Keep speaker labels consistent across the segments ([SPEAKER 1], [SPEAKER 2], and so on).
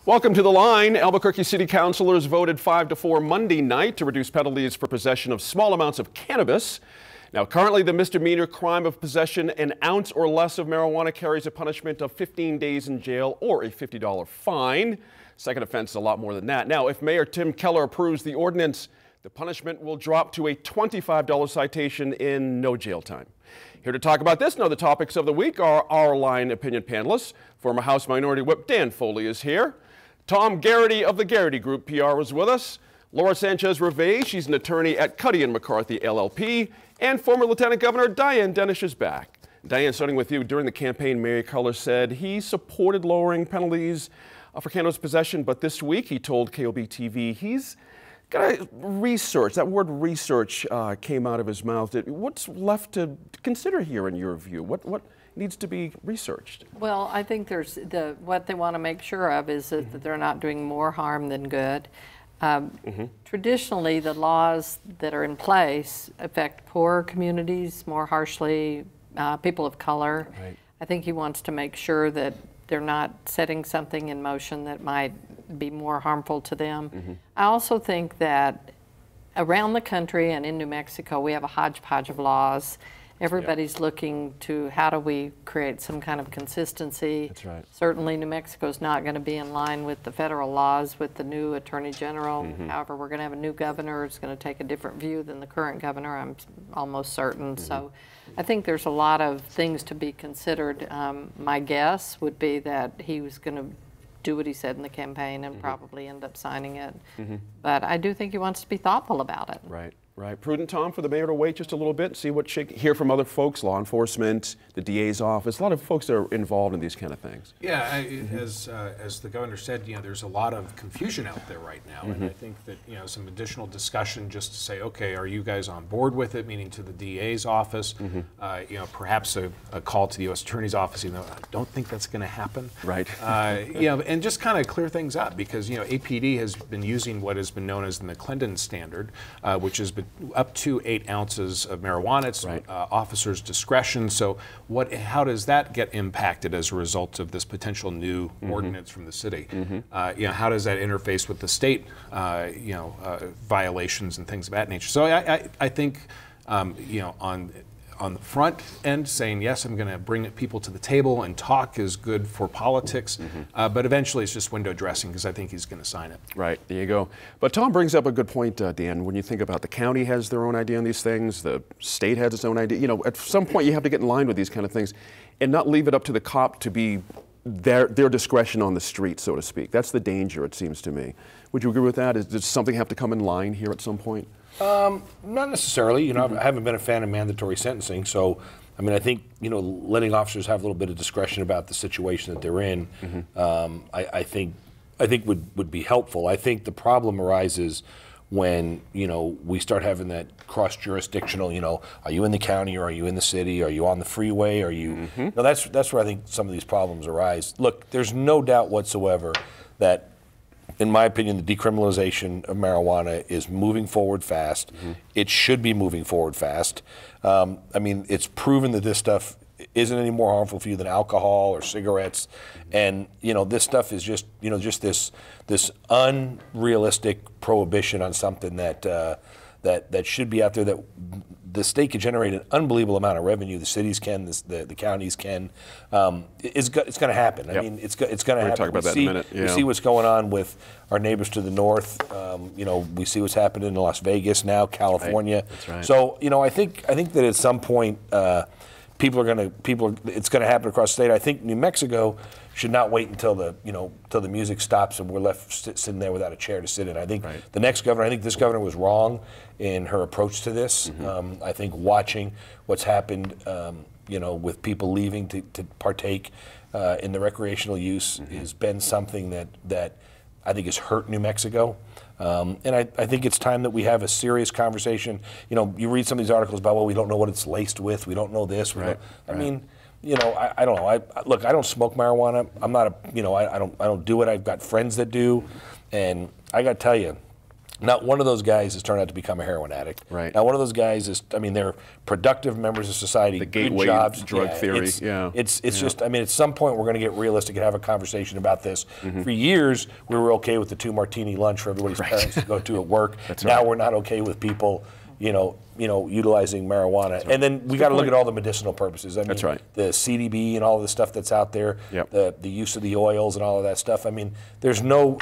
[SPEAKER 1] Welcome to The Line. Albuquerque City Councilors voted 5-4 Monday night to reduce penalties for possession of small amounts of cannabis. Now, currently, the misdemeanor crime of possession an ounce or less of marijuana carries a punishment of 15 days in jail or a $50 fine. Second offense is a lot more than that. Now, if Mayor Tim Keller approves the ordinance, the punishment will drop to a $25 citation in no jail time. Here to talk about this and other topics of the week are our Line opinion panelists. Former House Minority Whip Dan Foley is here. Tom Garrity of the Garrity Group PR is with us. Laura Sanchez-Rivey, she's an attorney at Cuddy & McCarthy LLP. And former Lieutenant Governor Dianne Dennish is back. Dianne, starting with you, during the campaign, Mayor Keller said he supported lowering penalties for cannabis possession, but this week he told KOB TV he's got to research. That word research came out of his mouth. What's left to consider here in your view? What needs to be researched?
[SPEAKER 2] Well, I think there's what they want to make sure of is that they're not doing more harm than good. Traditionally, the laws that are in place affect poorer communities more harshly, people of color.
[SPEAKER 1] Right.
[SPEAKER 2] I think he wants to make sure that they're not setting something in motion that might be more harmful to them. I also think that around the country and in New Mexico, we have a hodgepodge of laws. Everybody's looking to how do we create some kind of consistency.
[SPEAKER 1] That's right.
[SPEAKER 2] Certainly New Mexico's not going to be in line with the federal laws with the new Attorney General. However, we're going to have a new governor. It's going to take a different view than the current governor, I'm almost certain. So I think there's a lot of things to be considered. My guess would be that he was going to do what he said in the campaign and probably end up signing it. But I do think he wants to be thoughtful about it.
[SPEAKER 1] Right. Right. Prudent, Tom, for the mayor to wait just a little bit and see what hear from other folks, law enforcement, the DA's office, a lot of folks that are involved in these kind of things.
[SPEAKER 3] Yeah, as the governor said, there's a lot of confusion out there right now, and I think that some additional discussion just to say, okay, are you guys on board with it? Meaning to the DA's office, perhaps a call to the U.S. Attorney's office. I don't think that's going to happen.
[SPEAKER 1] Right.
[SPEAKER 3] And just kind of clear things up because APD has been using what has been known as the McClendon standard, which is up to 8 ounces of marijuana. It's officer's discretion. So how does that get impacted as a result of this potential new ordinance from the city? How does that interface with the state violations and things of that nature? So I think on the front end saying, yes, I'm going to bring people to the table and talk is good for politics, but eventually it's just window dressing because I think he's going to sign it.
[SPEAKER 1] Right, there you go. But Tom brings up a good point, Dan, when you think about the county has their own idea on these things, the state has its own idea. At some point you have to get in line with these kind of things and not leave it up to the cop to be their discretion on the street, so to speak. That's the danger, it seems to me. Would you agree with that? Does something have to come in line here at some point?
[SPEAKER 4] Not necessarily. I haven't been a fan of mandatory sentencing, so I think letting officers have a little bit of discretion about the situation that they're in, I think would be helpful. I think the problem arises when we start having that cross-jurisdictional. Are you in the county or are you in the city? Are you on the freeway? Are you? No, that's where I think some of these problems arise. Look, there's no doubt whatsoever that, in my opinion, the decriminalization of marijuana is moving forward fast. It should be moving forward fast. It's proven that this stuff isn't any more harmful for you than alcohol or cigarettes. And, this stuff is just this unrealistic prohibition on something that should be out there that the state could generate an unbelievable amount of revenue. The cities can, the counties can. It's going to happen.
[SPEAKER 1] Yep.
[SPEAKER 4] It's going to happen.
[SPEAKER 1] Talk about that in a minute.
[SPEAKER 4] We see what's going on with our neighbors to the north. We see what's happening in Las Vegas now, California.
[SPEAKER 1] Right. That's right.
[SPEAKER 4] So I think that at some point it's going to happen across the state. I think New Mexico should not wait until the music stops and we're left sitting there without a chair to sit in. I think the next governor, I think this governor was wrong in her approach to this. I think watching what's happened, with people leaving to partake in the recreational use has been something that I think has hurt New Mexico. And I think it's time that we have a serious conversation. You read some of these articles about, well, we don't know what it's laced with. We don't know this. I mean, I don't know. Look, I don't smoke marijuana. I'm not I don't do it. I've got friends that do, and I got to tell you, Not one of those guys has turned out to become a heroin addict.
[SPEAKER 1] Right.
[SPEAKER 4] Not one of those guys is, I mean, they're productive members of society,
[SPEAKER 1] The
[SPEAKER 4] good
[SPEAKER 1] gateway
[SPEAKER 4] jobs.
[SPEAKER 1] drug theory,
[SPEAKER 4] It's just, I mean, at some point we're going to get realistic and have a conversation about this. For years, we were okay with the 2 martini lunch for everybody's parents to go to at work. Now we're not okay with people, utilizing marijuana. And then we got to look at all the medicinal purposes. I mean, the CBD and all of the stuff that's out there, the use of the oils and all of that stuff. I mean, there's no,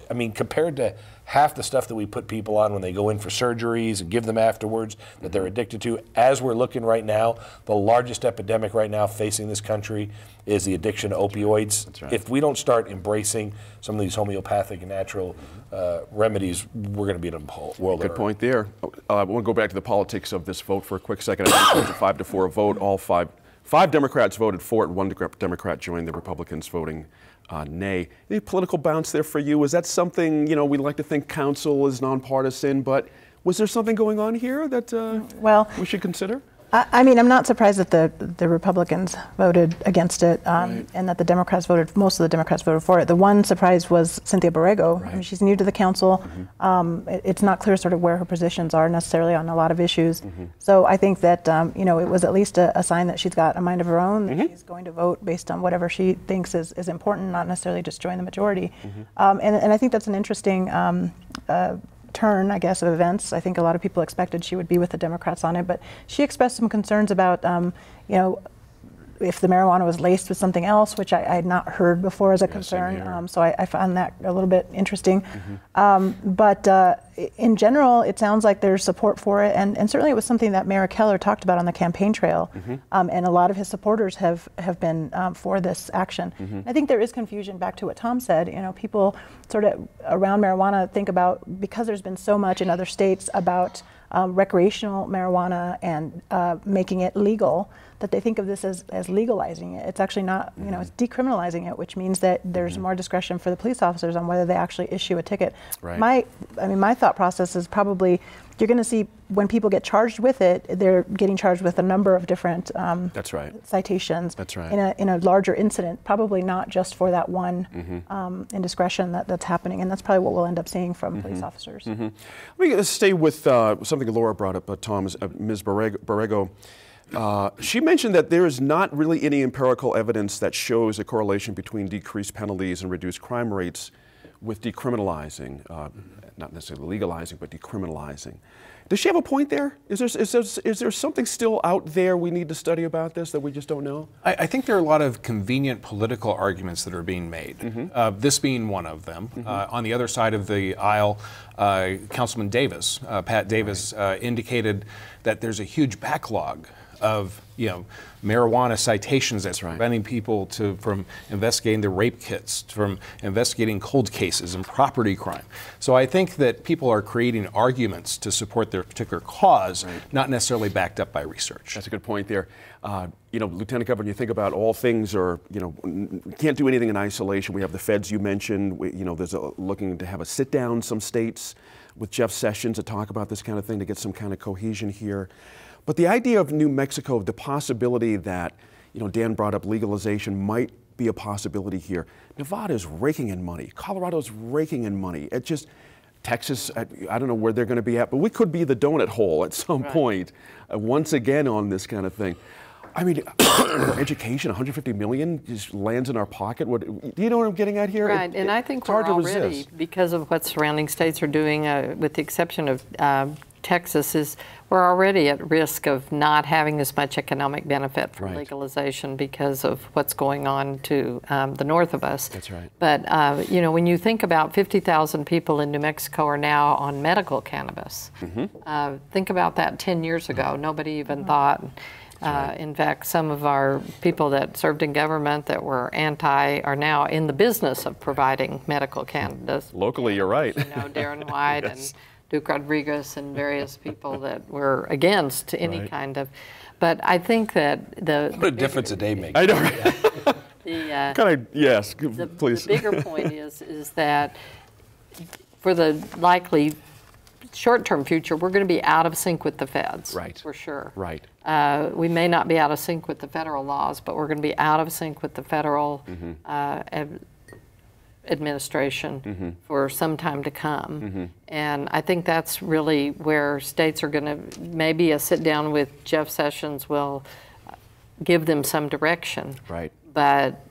[SPEAKER 4] I mean, compared to half the stuff that we put people on when they go in for surgeries and give them afterwards that they're addicted to, as we're looking right now, the largest epidemic right now facing this country is the addiction to opioids.
[SPEAKER 1] That's right.
[SPEAKER 4] If we don't start embracing some of these homeopathic and natural remedies, we're going to be in a world.
[SPEAKER 1] Good point there. I want to go back to the politics of this vote for a quick second. I think it was a 5-4 vote. All five Democrats voted for it. 1 Democrat joined the Republicans voting nay. Any political bounce there for you? Is that something, we like to think council is nonpartisan, but was there something going on here that we should consider?
[SPEAKER 5] I mean, I'm not surprised that the Republicans voted against it, and that most of the Democrats voted for it. The one surprise was Cynthia Borrego. I mean, she's new to the council. It's not clear sort of where her positions are necessarily on a lot of issues. So I think that, it was at least a sign that she's got a mind of her own, that she's going to vote based on whatever she thinks is important, not necessarily just join the majority. And I think that's an interesting turn, I guess, of events. I think a lot of people expected she would be with the Democrats on it, but she expressed some concerns about, if the marijuana was laced with something else, which I had not heard before as a concern. So I found that a little bit interesting. But in general, it sounds like there's support for it, and certainly it was something that Mayor Keller talked about on the campaign trail, and a lot of his supporters have been for this action. I think there is confusion, back to what Tom said. People sort of around marijuana think about, because there's been so much in other states about recreational marijuana and making it legal, that they think of this as legalizing it. It's actually not, it's decriminalizing it, which means that there's more discretion for the police officers on whether they actually issue a ticket. My thought process is probably, you're going to see when people get charged with it, they're getting charged with a number of different citations in a larger incident, probably not just for that one indiscretion that's happening. And that's probably what we'll end up seeing from police officers.
[SPEAKER 1] Let me stay with something Laura brought up, Tom, Ms. Borrego. She mentioned that there is not really any empirical evidence that shows a correlation between decreased penalties and reduced crime rates with decriminalizing, not necessarily legalizing, but decriminalizing. Does she have a point there? Is there something still out there we need to study about this that we just don't know?
[SPEAKER 3] I think there are a lot of convenient political arguments that are being made, this being one of them. On the other side of the aisle, Councilman Davis, Pat Davis, indicated that there's a huge backlog of marijuana citations that's preventing people from investigating the rape kits, from investigating cold cases and property crime. So I think that people are creating arguments to support their particular cause, not necessarily backed up by research.
[SPEAKER 1] That's a good point there. Lieutenant Governor, you think about all things are, can't do anything in isolation. We have the feds you mentioned. There's looking to have a sit down some states with Jeff Sessions to talk about this kind of thing, to get some kind of cohesion here. But the idea of New Mexico, the possibility that, Dan brought up legalization might be a possibility here. Nevada's raking in money. Colorado's raking in money. It just, Texas, I don't know where they're going to be at, but we could be the donut hole at some point, once again on this kind of thing. I mean, education, $150 million just lands in our pocket. Do you know what I'm getting at here?
[SPEAKER 2] Right, and I think we're already, because of what surrounding states are doing, with the exception of Texas, we're already at risk of not having as much economic benefit from legalization because of what's going on to the north of us.
[SPEAKER 1] That's right.
[SPEAKER 2] But, when you think about 50,000 people in New Mexico are now on medical cannabis. Think about that 10 years ago. Nobody even thought. In fact, some of our people that served in government that were anti are now in the business of providing medical cannabis.
[SPEAKER 1] Locally, you're right.
[SPEAKER 2] Darren White and Duke Rodriguez and various people that were against any kind of. But I think that what
[SPEAKER 4] a difference a day makes.
[SPEAKER 1] I know. Yes, please.
[SPEAKER 2] The bigger point is that for the likely short-term future, we're going to be out of sync with the feds, for sure. We may not be out of sync with the federal laws, but we're going to be out of sync with the federal administration for some time to come. And I think that's really where states are going to, maybe a sit down with Jeff Sessions will give them some direction.
[SPEAKER 1] Right.
[SPEAKER 2] But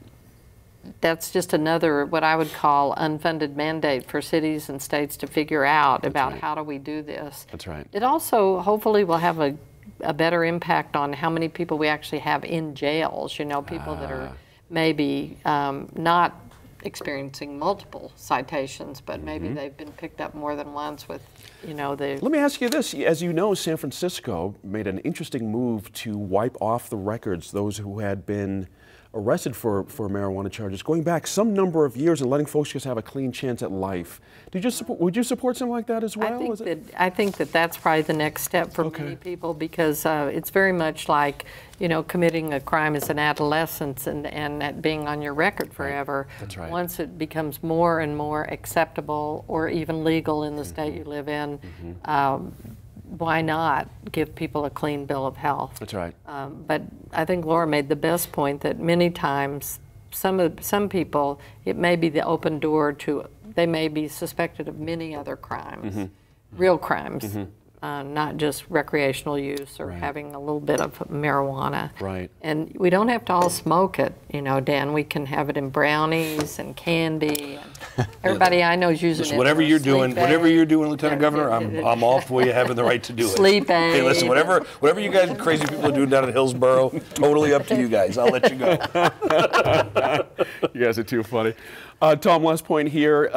[SPEAKER 2] that's just another, what I would call unfunded mandate for cities and states to figure out about how do we do this.
[SPEAKER 1] That's right.
[SPEAKER 2] It also hopefully will have a better impact on how many people we actually have in jails, you know, people that are maybe not experiencing multiple citations, but maybe they've been picked up more than once with, you know, the...
[SPEAKER 1] Let me ask you this. As you know, San Francisco made an interesting move to wipe off the records, those who had been arrested for marijuana charges, going back some number of years and letting folks just have a clean chance at life. Would you support something like that as well?
[SPEAKER 2] I think that that's probably the next step for many people, because it's very much like, you know, committing a crime as an adolescent and that being on your record forever.
[SPEAKER 1] That's right.
[SPEAKER 2] Once it becomes more and more acceptable or even legal in the state you live in, why not give people a clean bill of health?
[SPEAKER 1] That's right.
[SPEAKER 2] But I think Laura made the best point that many times some people, it may be the open door to, they may be suspected of many other crimes, real crimes, not just recreational use or having a little bit of marijuana.
[SPEAKER 1] Right.
[SPEAKER 2] And we don't have to all smoke it, you know, Dan. We can have it in brownies and candy. And everybody I know is using it.
[SPEAKER 4] Whatever
[SPEAKER 2] for
[SPEAKER 4] you're doing,
[SPEAKER 2] sleep
[SPEAKER 4] whatever
[SPEAKER 2] aid.
[SPEAKER 4] you're doing, Lieutenant Governor, I'm all for you having the right to do it.
[SPEAKER 2] Sleep aid.
[SPEAKER 4] Hey, listen, whatever you guys crazy people are doing down at Hillsborough, totally up to you guys. I'll let you go.
[SPEAKER 1] You guys are too funny. Tom, last point here.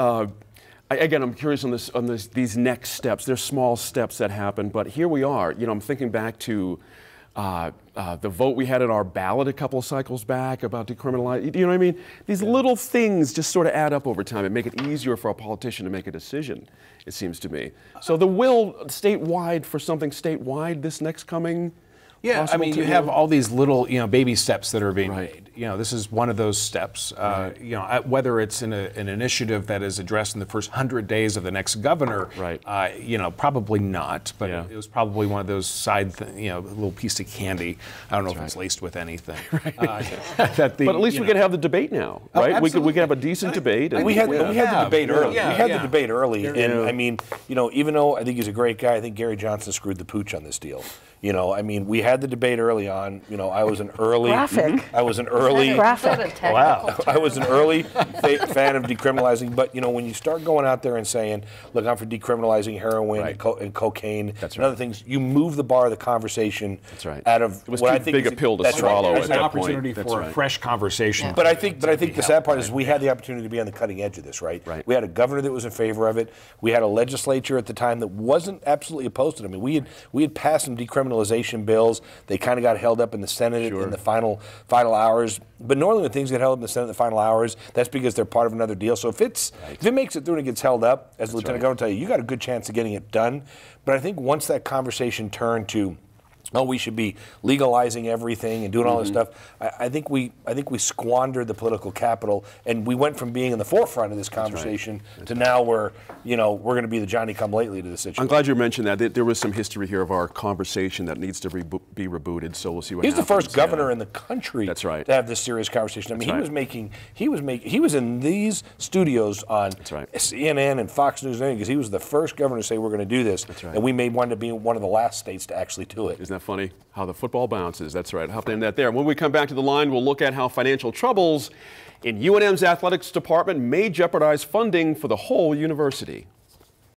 [SPEAKER 1] Again, I'm curious on these next steps. There's small steps that happen, but here we are. You know, I'm thinking back to the vote we had in our ballot a couple of cycles back about decriminalizing. You know what I mean? These little things just sort of add up over time and make it easier for a politician to make a decision, it seems to me. So the will statewide for something statewide this next coming.
[SPEAKER 3] Yeah, I mean, you have all these little, you know, baby steps that are being made. You know, this is one of those steps. You know, whether it's in an initiative that is addressed in the first 100 days of the next governor, you know, probably not. But it was probably one of those side, you know, little piece of candy. I don't know if it's laced with anything. But at least
[SPEAKER 1] we can have the debate now, right? We can have a decent debate.
[SPEAKER 4] We had the debate early. We had the debate early, and I mean, you know, even though I think he's a great guy, I think Gary Johnson screwed the pooch on this deal. You know, I mean, we had the debate early on. You know, I was an early
[SPEAKER 5] graphic.
[SPEAKER 4] I was an early
[SPEAKER 5] graphic.
[SPEAKER 4] Wow. I was an early fan of decriminalizing. But you know, when you start going out there and saying, "Look, I'm for decriminalizing heroin and cocaine and other things," you move the bar of the conversation out of
[SPEAKER 1] it was
[SPEAKER 4] what
[SPEAKER 1] too
[SPEAKER 4] I think
[SPEAKER 1] big a pill to swallow.
[SPEAKER 3] There's an opportunity for a fresh conversation.
[SPEAKER 4] But I think the sad part is we had the opportunity to be on the cutting edge of this, right? We had a governor that was in favor of it. We had a legislature at the time that wasn't absolutely opposed to it. I mean, we had passed some decriminalization bills. They kind of got held up in the Senate in the final hours. But normally when things get held up in the Senate in the final hours, that's because they're part of another deal. So if it makes it through and it gets held up, as the Lieutenant Governor will tell you, you got a good chance of getting it done. But I think once that conversation turned to, oh, we should be legalizing everything and doing all this stuff, I think we squandered the political capital, and we went from being in the forefront of this conversation to now we're going to be the Johnny-come-lately to the situation.
[SPEAKER 1] I'm glad you mentioned that. There was some history here of our conversation that needs to be rebooted, so we'll see what happens.
[SPEAKER 4] He's the first governor in the country to have this serious conversation. I mean, he was in these studios on CNN and Fox News because he was the first governor to say we're going to do this, and we made one to be one of the last states to actually do it.
[SPEAKER 1] Isn't that funny how the football bounces? That's right. I'll have to end that there. When we come back to the line, we'll look at how financial troubles in UNM's athletics department may jeopardize funding for the whole university.